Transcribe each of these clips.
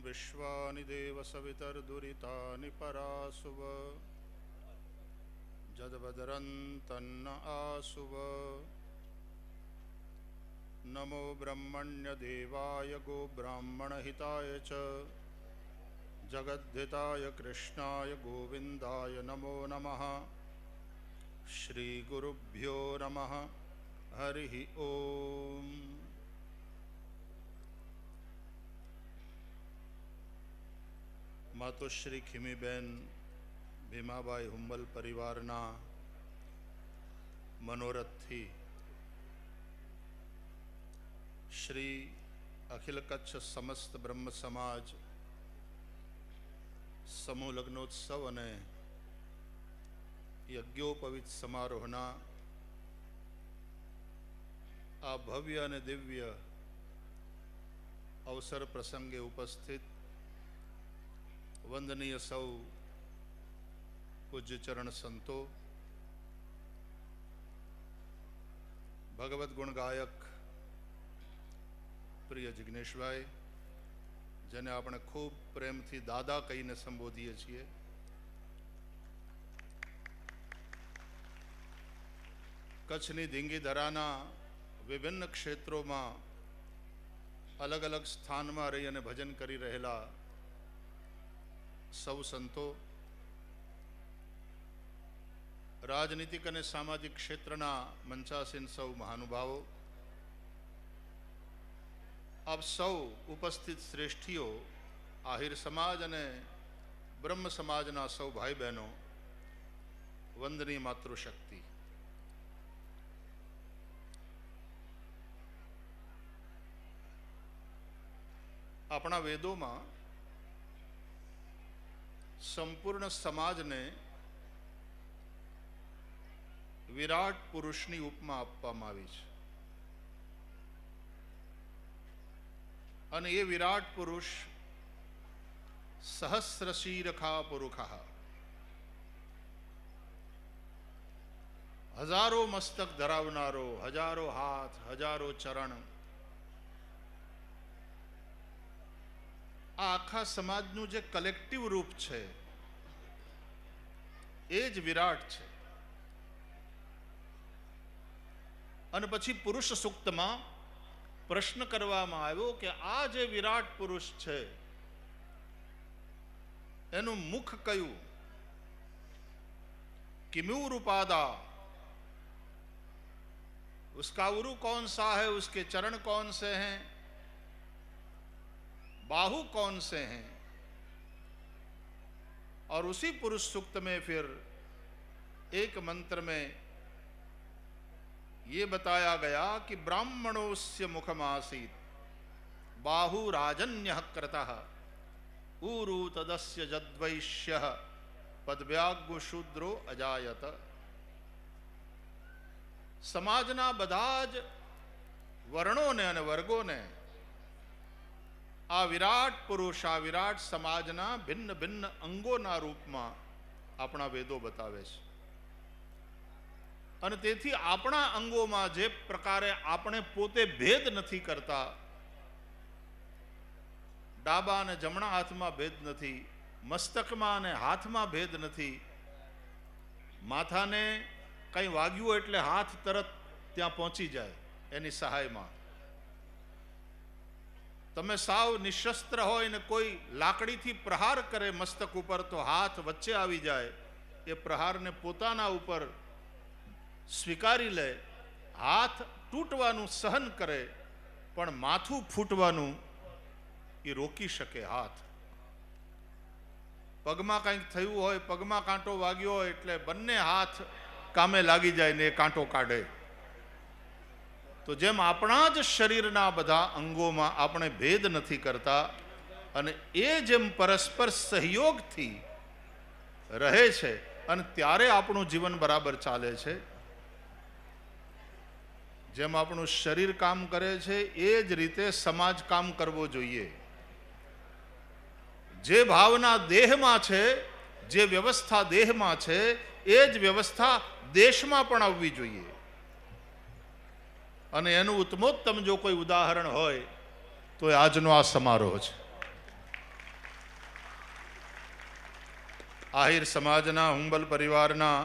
विश्वानि देव सवितर्दुरितानि परासुव जद्वदरन्तन्न आसुव। नमो ब्रह्मण्य देवाय गो ब्राह्मणहिताय च जगद्धिताय कृष्णाय गोविन्दाय नमो नमः। श्री गुरुभ्यो नमः। हरि ओम। मातोश्री खीमीबेन भीमाबाई हुंबल परिवारना मनोरथथी श्री अखिल कच्छ समस्त ब्रह्म समाज समूह लग्नोत्सव अने यज्ञोपवीत समारोहना आ भव्य अने दिव्य अवसर प्रसंगे उपस्थित वंदनीय सौ पूज्य चरण संतो, भगवत गुण गायक प्रिय जिग्नेश भाई, जेने आपणे खूब प्रेम थी दादा कहीने संबोधीए छीए, कच्छनी धींगी धराना विभिन्न क्षेत्रों में अलग अलग स्थान में रही अने भजन करी रहेला सौ संतो, राजनीतिक अने सामाजिक क्षेत्रना मंचासीन सौ महानुभावों, आप सौ उपस्थित श्रेष्ठीओ, आहिर समाज अने ब्रह्म समाजना सौ भाई बहनों, वंदनीय मातृशक्ति। अपना वेदों में संपूर्ण समाज ने विराट पुरुषनी उपमा आपवामां आवी छे अने ये विराट पुरुष सहस्रशीरखा पुरुषः, हजारों मस्तक धरावनारो, हजारों हाथ, हजारों चरण, आखा समाजनु जे कलेक्टिव रूप छे एज विराट छे। अने पछी पुरुष सूक्त में प्रश्न करवामां आव्यो के आ जे विराट पुरुष छे एनु मुख कयुं, किमूरुपादा, उसका उरु कौन सा है, उसके चरण कौन से हैं, बाहु कौन से हैं। और उसी पुरुष सूक्त में फिर एक मंत्र में ये बताया गया कि ब्राह्मणोस्य मुखमासीत् बाहु राजन्यः क्रतः ऊरु तदस्य जद्वैश्यः पदव्याग्गु शूद्रो अजायत। समाजना बधाज वर्णों ने अने वर्गों ने आ विराट पुरुष, आ विराट समाजना भिन्न भिन्न अंगोना रूप में अपना वेदों बतावे छे। अने तेथी आपणा अंगों में जे प्रकारे आपणे पोते भेद नथी करता, डाबा ने जमणा हाथ में भेद नथी, मस्तक में ने हाथ में भेद नथी, माथा ने कई वाग्युं एटले हाथ तरत त्यां पहोंची जाए एनी सहाय में। तमे साव निशस्त्र होय ने कोई लाकड़ी थी प्रहार करे मस्तक ऊपर तो हाथ वच्चे आवी जाए, ये प्रहार ने पोताना ऊपर स्वीकारी ले, हाथ तूटवानुं सहन करे पण माथुं फूटवानुं ये रोकी शके। हाथ पगमां कंईक थयुं होय, पगमां कांटो वाग्यो होय एटले बंने हाथ कामे लागी जाय ने कांटो काढे। तो जेम आपणा ज शरीरना बधा अंगोमां आपणे भेद नथी करता अने ए जेम परस्पर सहयोगथी रहे छे अने त्यारे आपणुं जीवन बराबर चाले छे, जेम आपणुं शरीर काम करे छे ए ज रीते समाज काम करवो जोईए। जे भावना देहमां छे, जे व्यवस्था देहमां छे ए ज व्यवस्था देशमां पण आववी जोईए। अने एनुं उत्तमोत्तम जो कोई उदाहरण होय तो आजनो आ समारोह छे। આહિર સમાજના હુંબલ પરિવારના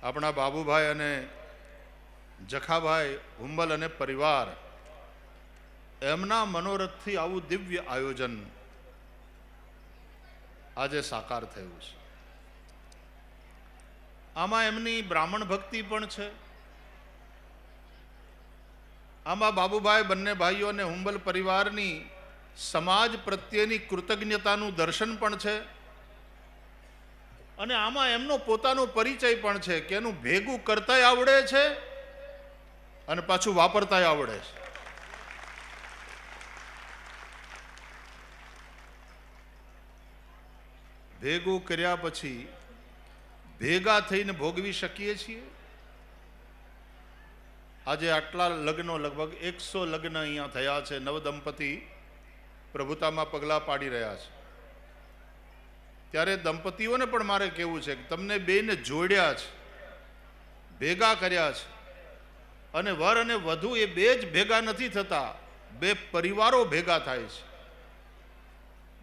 આપણા બાબુભાઈ અને જખાભાઈ હુંબલ અને પરિવાર એમના મનોરથથી આવું દિવ્ય આયોજન આજે સાકાર થયું છે. આમાં એમની બ્રાહ્મણ ભક્તિ પણ છે. આમાં બાબુભાઈ બંને ભાઈઓ અને હુંબલ પરિવારની સમાજ પ્રત્યેની કૃતજ્ઞતાનું દર્શન પણ છે. અને આમાં એમનો પોતાનો પરિચય પણ છે કે એનું ભેગું કરતાય આવડે છે અને પાછું વાપરતાય આવડે છે. ભેગું કર્યા પછી ભેગા થઈને ભોગવી શકીએ છીએ. આજે આટલા લગ્નો, લગભગ 100 લગ્ન અહીંયા થયા છે. નવદંપતિ પ્રભુતામાં પગલાં પાડી રહ્યા છે. ત્યારે દંપતીઓને પણ મારે કહેવું છે કે તમને બેને જોડ્યા છે, ભેગા કર્યા છે. અને વર અને વધુ એ બે જ ભેગા નથી થતા, બે પરિવારો ભેગા થાય છે,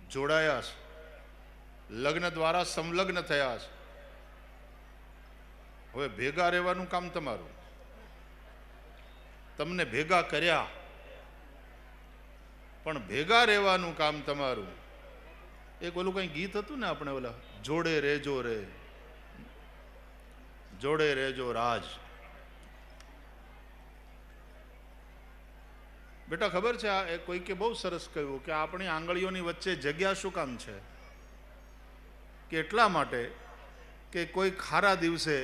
જોડાયા છે, લગ્ન દ્વારા સંલગ્ન થયા છે. હવે ભેગા રહેવાનું કામ તમારું. તમને ભેગા કર્યા પણ ભેગા રહેવાનું કામ તમારું. એક ઓલું કઈ ગીત હતું ને, આપણે ઓલા જોડે રેજો રે, જોડે રેજો રાજ. બેટા ખબર છે આ કોઈકે બહુ સરસ કહ્યું કે આપણી આંગળીઓની વચ્ચે જગ્યા શું કામ છે? કે એટલા માટે કે કોઈ ખારા દિવસે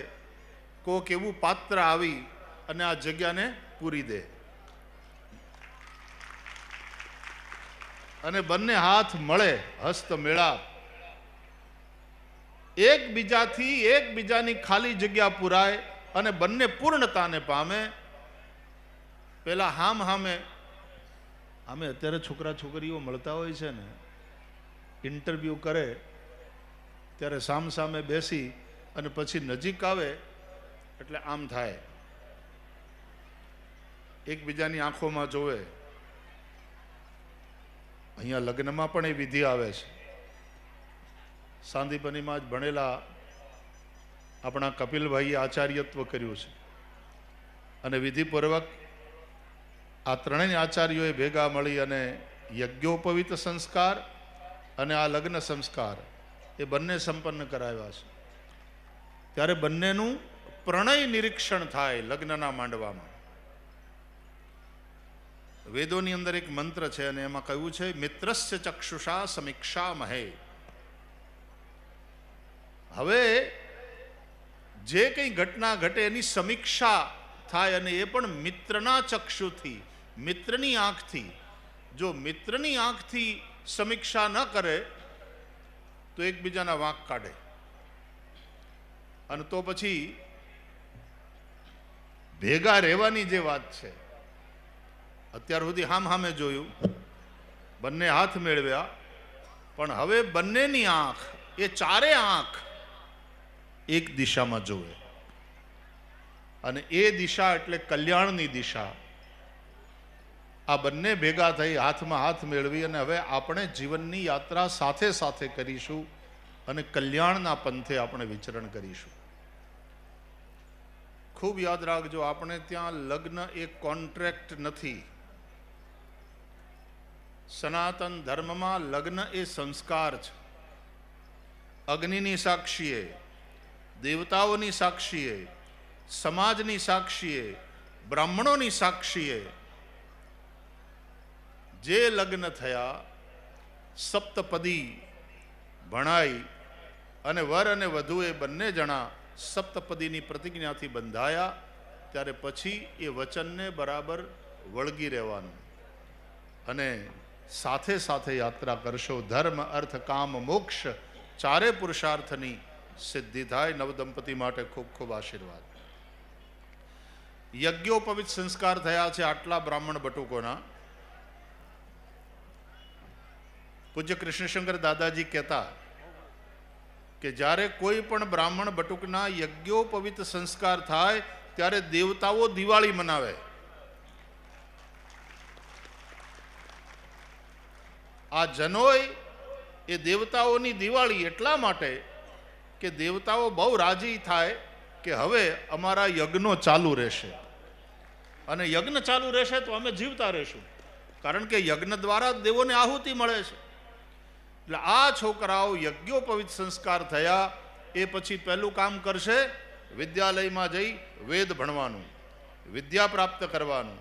કોઈક એવું પાત્ર આવી અને આ જગ્યાને પૂરી દે. અને બંને હાથ મળે, હસ્ત મેળાપ, એકબીજાની ખાલી જગ્યા પૂરાય અને બંને પૂર્ણતાને પામે. પેલા હામે અત્યારે છોકરા છોકરીઓ મળતા હોય છે ને, ઇન્ટરવ્યૂ કરે ત્યારે સામે બેસી અને પછી નજીક આવે એટલે આમ થાય, એકબીજાની આંખોમાં જોવે. અહીંયા લગ્નમાં પણ એ વિધિ આવે છે. સાંદીપનીમાં જ ભણેલા આપણા કપિલભાઈએ આચાર્યત્વ કર્યું છે. અને વિધિપૂર્વક આ ત્રણેય આચાર્યોએ ભેગા મળી અને યજ્ઞોપવિત સંસ્કાર અને આ લગ્ન સંસ્કાર એ બંને સંપન્ન કરાવ્યા છે. ત્યારે બંનેનું પ્રણય નિરીક્ષણ થાય લગ્નના માંડવામાં. વેદોની અંદર એક મંત્ર છે અને એમાં કહ્યું છે, મિત્રસ્ય ચક્ષુષા સમીક્ષા મહે. હવે જે કંઈ ઘટના ઘટે એની સમીક્ષા થાય, અને એ પણ મિત્રના ચક્ષુથી, મિત્રની આંખથી. જો મિત્રની આંખથી સમીક્ષા ન કરે તો એકબીજાના વાંક કાઢે, અને તો પછી ભેગા રહેવાની જે વાત છે, અત્યાર સુધી હામે જોયું, બંને હાથ મેળવ્યા, પણ હવે બંનેની આંખ, એ ચારે આંખ એક દિશામાં જોવે. અને એ દિશા એટલે કલ્યાણની દિશા. આ બંને ભેગા થઈ હાથમાં હાથ મેળવી અને હવે આપણે જીવનની યાત્રા સાથે સાથે કરીશું અને કલ્યાણના પંથે આપણે વિચરણ કરીશું. ખૂબ યાદ રાખજો, આપણે ત્યાં લગ્ન એક કોન્ટ્રાક્ટ નથી. સનાતન ધર્મમાં લગ્ન એ સંસ્કાર છે. અગ્નિની સાક્ષીએ, દેવતાઓની સાક્ષીએ, સમાજની સાક્ષીએ, બ્રાહ્મણોની સાક્ષીએ જે લગ્ન થયા, સપ્તપદી ભણાઈ અને વર અને વધુ એ બંને જણા સપ્તપદીની પ્રતિજ્ઞાથી બંધાયા. ત્યારે પછી એ વચનને બરાબર વળગી રહેવાનું અને સાથે સાથે યાત્રા કરશો. ધર્મ, અર્થ, કામ, મોક્ષ ચારે પુરુષાર્થની સિદ્ધિ થાય. નવદંપતિ માટે ખૂબ ખૂબ આશીર્વાદ. યજ્ઞોપવિત સંસ્કાર થયા છે આટલા બ્રાહ્મણ બટુકોના. પૂજ્ય કૃષ્ણશંકર દાદાજી કહેતા કે જ્યારે કોઈ પણ બ્રાહ્મણ બટુકના યજ્ઞોપવિત સંસ્કાર થાય ત્યારે દેવતાઓ દિવાળી મનાવે. આ જનોય એ દેવતાઓની દિવાળી એટલા માટે કે દેવતાઓ બહુ રાજી થાય કે હવે અમારા યજ્ઞો ચાલુ રહેશે, અને યજ્ઞ ચાલુ રહેશે તો અમે જીવતા રહેશું, કારણ કે યજ્ઞ દ્વારા દેવોને આહુતિ મળે છે. એટલે આ છોકરાઓ યજ્ઞોપવિત સંસ્કાર થયા એ પછી પહેલું કામ કરશે, વિદ્યાલયમાં જઈ વેદ ભણવાનું, વિદ્યા પ્રાપ્ત કરવાનું,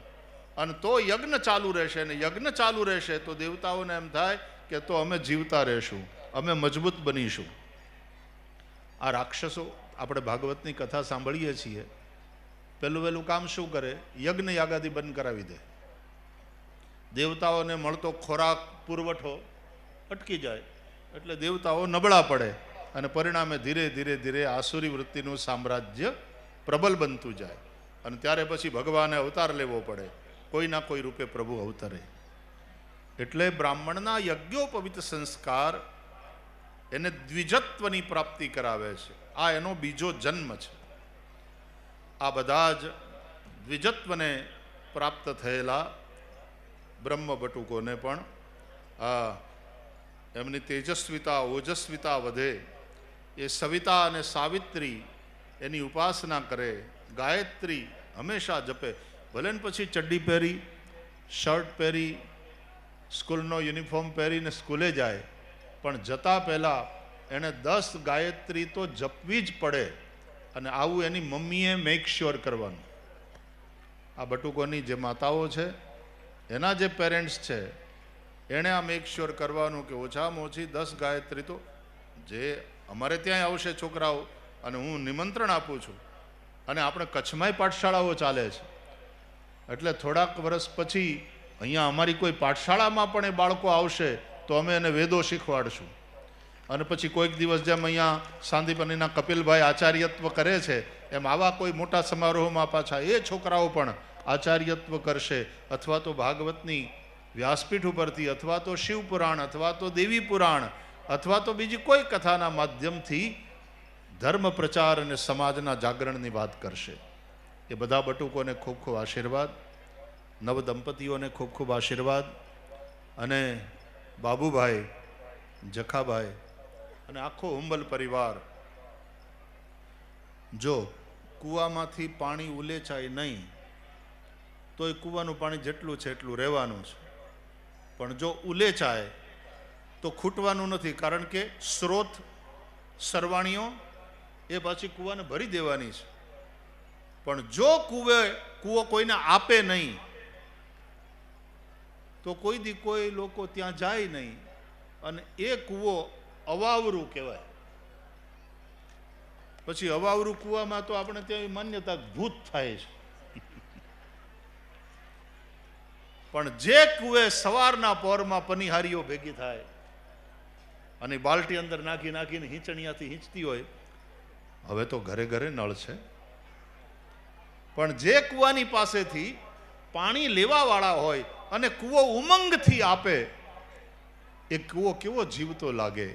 અને તો યજ્ઞ ચાલુ રહેશે. અને યજ્ઞ ચાલુ રહેશે તો દેવતાઓને એમ થાય કે તો અમે જીવતા રહેશું, અમે મજબૂત બનીશું. આ રાક્ષસો, આપણે ભાગવતની કથા સાંભળીએ છીએ, પહેલું વહેલું કામ શું કરે? યજ્ઞ યાગાદી બંધ કરાવી દે. દેવતાઓને મળતો ખોરાક પુરવઠો અટકી જાય એટલે દેવતાઓ નબળા પડે, અને પરિણામે ધીરે ધીરે ધીરે આસુરી વૃત્તિનું સામ્રાજ્ય પ્રબલ બનતું જાય. અને ત્યારે પછી ભગવાને અવતાર લેવો પડે, કોઈના કોઈ રૂપે પ્રભુ અવતરે. એટલે બ્રાહ્મણના યજ્ઞોપવિત સંસ્કાર એને દ્વિજત્વની પ્રાપ્તિ કરાવે છે. આ એનો બીજો જન્મ છે. આ બધા જ દ્વિજત્વને પ્રાપ્ત થયેલા બ્રહ્મ બટુકોને પણ એમની તેજસ્વિતા ઓજસ્વિતા વધે, એ સવિતા અને સાવિત્રી એની ઉપાસના કરે, ગાયત્રી હંમેશા જપે. ભલે ને પછી ચડ્ડી પહેરી, શર્ટ પહેરી, સ્કૂલનો યુનિફોર્મ પહેરીને સ્કૂલે જાય, પણ જતા પહેલાં એણે 10 ગાયત્રી તો જપવી જ પડે. અને આવું એની મમ્મીએ મેક શ્યોર કરવાનું. આ બટુકોની જે માતાઓ છે, એના જે પેરેન્ટ્સ છે, એણે આ મેક શ્યોર કરવાનું કે ઓછામાં ઓછી 10 ગાયત્રી તો, જે અમારે ત્યાં આવશે છોકરાઓ, અને હું નિમંત્રણ આપું છું. અને આપણે કચ્છમાંય પાઠશાળાઓ ચાલે છે, એટલે થોડાક વર્ષ પછી અહીંયા અમારી કોઈ પાઠશાળામાં પણ એ બાળકો આવશે તો અમે એને વેદો શીખવાડશું. અને પછી કોઈક દિવસ જેમ અહીંયા સાંદીપનીના કપિલભાઈ આચાર્યત્વ કરે છે, એમ આવા કોઈ મોટા સમારોહમાં પાછા એ છોકરાઓ પણ આચાર્યત્વ કરશે, અથવા તો ભાગવતની વ્યાસપીઠ ઉપરથી, અથવા તો શિવપુરાણ, અથવા તો દેવી પુરાણ, અથવા તો બીજી કોઈ કથાના માધ્યમથી ધર્મ પ્રચાર અને સમાજના જાગરણની વાત કરશે. એ બધા બટુકોને ખૂબ ખૂબ આશીર્વાદ, નવ દંપતીઓને ખૂબ ખૂબ આશીર્વાદ, અને બાબુભાઈ, જખાભાઈ અને આખો હુંબલ પરિવાર. જો કૂવામાંથી પાણી ઉલેચાય નહીં તો એ કૂવાનું પાણી જેટલું છે એટલું રહેવાનું છે, પણ જો ઉલેચાય તો ખૂટવાનું નથી, કારણ કે સ્રોત સરવાણીઓ એ પાછી કૂવાને ભરી દેવાની છે. પણ જો કૂવો કોઈને આપે નહીં તો કોઈ દી કોઈ લોકો ત્યાં જાય નહીં, અને એ કૂવો અવાવરું કહેવાય. પછી અવાવરું કૂવામાં તો આપણે ત્યાં માન્યતા ભૂત થાય છે. પણ જે કૂવે સવારના પોરમાં પનિહારીઓ ભેગી થાય અને બાલટી અંદર નાખી નાખીને હીંચણીયાથી હીંચતી હોય, હવે તો ઘરે ઘરે નળ છે, પણ જે કૂવાની પાસેથી પાણી લેવાવાળા હોય અને કૂવો ઉમંગથી આપે, એ કૂવો કેવો જીવતો લાગે,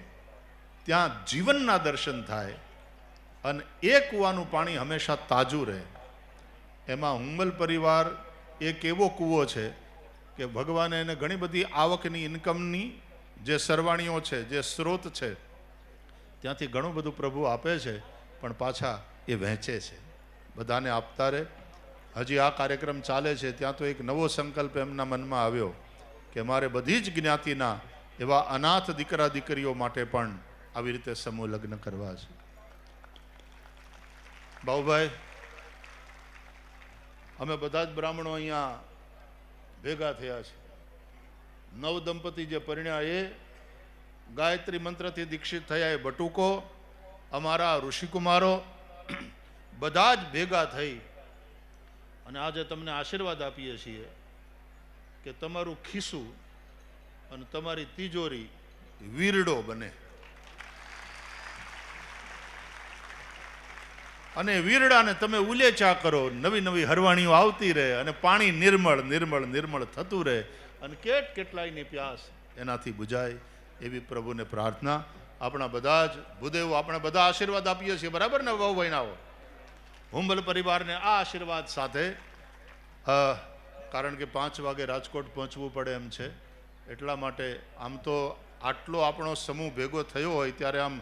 ત્યાં જીવનના દર્શન થાય, અને એ કૂવાનું પાણી હંમેશા તાજું રહે. એમાં હુંબલ પરિવાર એક એવો કૂવો છે કે ભગવાને એને ઘણી બધી આવકની, ઇન્કમની જે સરવાણીઓ છે, જે સ્ત્રોત છે, ત્યાંથી ઘણું બધું પ્રભુ આપે છે, પણ પાછા એ વહેંચે છે, બધાને આપતા રહે. હજી આ કાર્યક્રમ ચાલે છે ત્યાં તો એક નવો સંકલ્પ એમના મનમાં આવ્યો કે મારે બધી જ જ્ઞાતિના એવા અનાથ દીકરા દીકરીઓ માટે પણ આવી રીતે સમૂહ લગ્ન કરવા છે. બાબુભાઈ, અમે બધા જ બ્રાહ્મણો અહીંયા ભેગા થયા છે. નવ દંપતી જે પરિણ્યા એ ગાયત્રી મંત્રથી દીક્ષિત થયા, એ બટુકો, અમારા ઋષિકુમારો, બધા જ ભેગા થઈ અને આજે તમને આશીર્વાદ આપીએ છીએ કે તમારું ખિસ્સું અને તમારી તિજોરી વીરડો બને, અને વીરડાને તમે ઉલેચા કરો, નવી નવી હરવાણીઓ આવતી રહે, અને પાણી નિર્મળ નિર્મળ નિર્મળ થતું રહે, અને કેટલાયની પ્યાસ એનાથી બુજાય, એવી પ્રભુને પ્રાર્થના. આપણા બધા જ ભૂદેવો, આપણે બધા આશીર્વાદ આપીએ છીએ, બરાબર ને વહુ બહેનાઓ? હુંબલ પરિવારને આ આશીર્વાદ સાથે, કારણ કે 5 વાગે રાજકોટ પહોંચવું પડે એમ છે, એટલા માટે આમ તો આટલો આપણો સમૂહ ભેગો થયો હોય ત્યારે આમ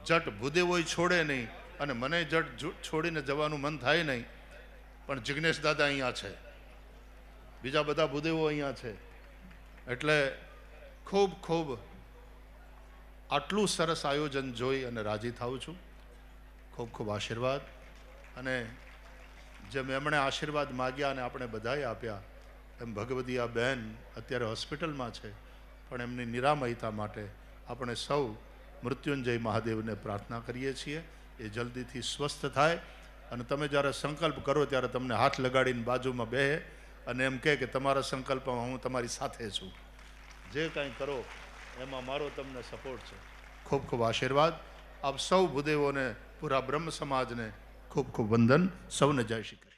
જટ ભૂદેવોય છોડે નહીં અને મને જટ છોડીને જવાનું મન થાય નહીં. પણ જિગ્નેશ દાદા અહીંયા છે, બીજા બધા ભૂદેવો અહીંયા છે, એટલે ખૂબ ખૂબ આટલું સરસ આયોજન જોઈ અને રાજી થાઉં છું. ખૂબ ખૂબ આશીર્વાદ. અને જેમ એમણે આશીર્વાદ માગ્યા અને આપણે બધાએ આપ્યા એમ ભગવતી આ બહેન અત્યારે હોસ્પિટલમાં છે, પણ એમની નિરામયતા માટે આપણે સૌ મૃત્યુંજય મહાદેવને પ્રાર્થના કરીએ છીએ એ જલ્દીથી સ્વસ્થ થાય. અને તમે જ્યારે સંકલ્પ કરો ત્યારે તમને હાથ લગાડીને બાજુમાં બેહે અને એમ કહે કે તમારા સંકલ્પમાં હું તમારી સાથે છું, જે કાંઈ કરો એમાં મારો તમને સપોર્ટ છે. ખૂબ ખૂબ આશીર્વાદ. આપ સૌ ભૂદેવોને, પૂરા બ્રહ્મ સમાજને ખૂબ ખૂબ વંદન. સૌને જય શ્રી કૃષ્ણ.